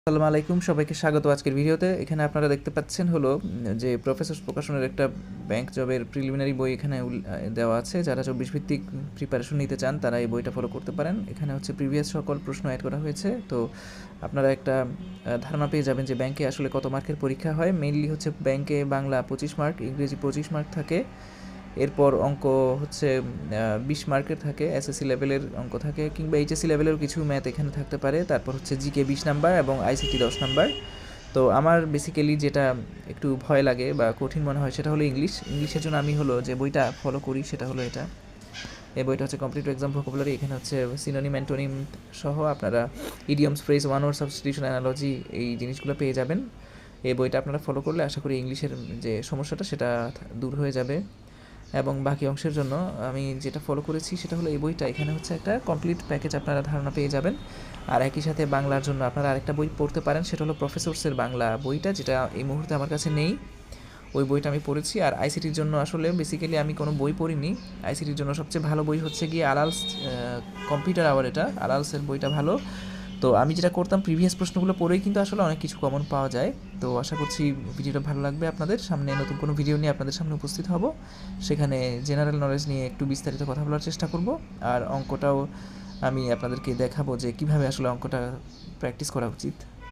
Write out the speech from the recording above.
আসসালামু আলাইকুম, সবাইকে স্বাগত আজকের ভিডিওতে। এখানে আপনারা দেখতে পাচ্ছেন হলো যে প্রফেসর্স প্রকাশনের একটা ব্যাংক জবের প্রিলিমিনারি বই এখানে দেওয়া আছে। যারা 24 ভিত্তিক প্রিপারেশন নিতে চান তারা এই বইটা ফলো করতে পারেন। এখানে হচ্ছে প্রিভিয়াস সকল প্রশ্ন অ্যাড করা হয়েছে। তো আপনারা একটা ধারণা পেয়ে যাবেন যে ব্যাংকে আসলে কত মার্কের পরীক্ষা হয়। মেইনলি হচ্ছে ব্যাংকে বাংলা 25 মার্ক, ইংরেজি 25 মার্ক থাকে। এরপর অঙ্ক হচ্ছে 20 মার্কের থাকে, এসএসসি লেভেলের অঙ্ক থাকে, কিংবা এইচএসসি লেভেলেরও কিছু ম্যাথ এখানে থাকতে পারে। তারপর হচ্ছে জিকে 20 নাম্বার এবং আইসিটি 10 নাম্বার। তো আমার বেসিক্যালি যেটা একটু ভয় লাগে বা কঠিন মনে হয় সেটা হলো ইংলিশের জন্য আমি হলো যে বইটা ফলো করি সেটা হলো এটা। এই বইটা হচ্ছে কমপ্লিট এক্সাম ভোকাবুলারি। এখানে হচ্ছে সিনোনিম অ্যান্টোনিম সহ আপনারা idioms, phrase, one word substitution, analogy এই জিনিসগুলো পেয়ে যাবেন। এই বইটা আপনারা ফলো করলে আশা করি ইংলিশের যে সমস্যাটা সেটা দূর হয়ে যাবে। এবং বাকি অংশের জন্য আমি যেটা ফলো করেছি সেটা হলো এই বইটা। এখানে হচ্ছে একটা কমপ্লিট প্যাকেজ আপনারা ধারণা পেয়ে যাবেন। আর একই সাথে বাংলার জন্য আপনারা আরেকটা বই পড়তে পারেন, সেটা হলো প্রফেসর্সের বাংলা বইটা, যেটা এই মুহূর্তে আমার কাছে নেই। ওই বইটা আমি পড়েছি। আর আইসিটির জন্য আসলে বেসিক্যালি আমি কোনো বই পড়িনি। আইসিটির জন্য সবচেয়ে ভালো বই হচ্ছে গিয়ে আলালস কম্পিউটার আওয়ার। এটা আলালসের বইটা ভালো। তো আমি যেটা করতাম প্রিভিয়াস প্রশ্নগুলো পড়েই কিন্তু আসলে অনেক কিছু কমন পাওয়া যায়। তো আশা করছি ভিডিওটা ভালো লাগবে আপনাদের। সামনে নতুন কোনো ভিডিও নিয়ে আপনাদের সামনে উপস্থিত হব। সেখানে জেনারেল নলেজ নিয়ে একটু বিস্তারিত কথা বলার চেষ্টা করব। আর অঙ্কটাও আমি আপনাদেরকে দেখাবো যে কীভাবে আসলে অঙ্কটা প্র্যাকটিস করা উচিত।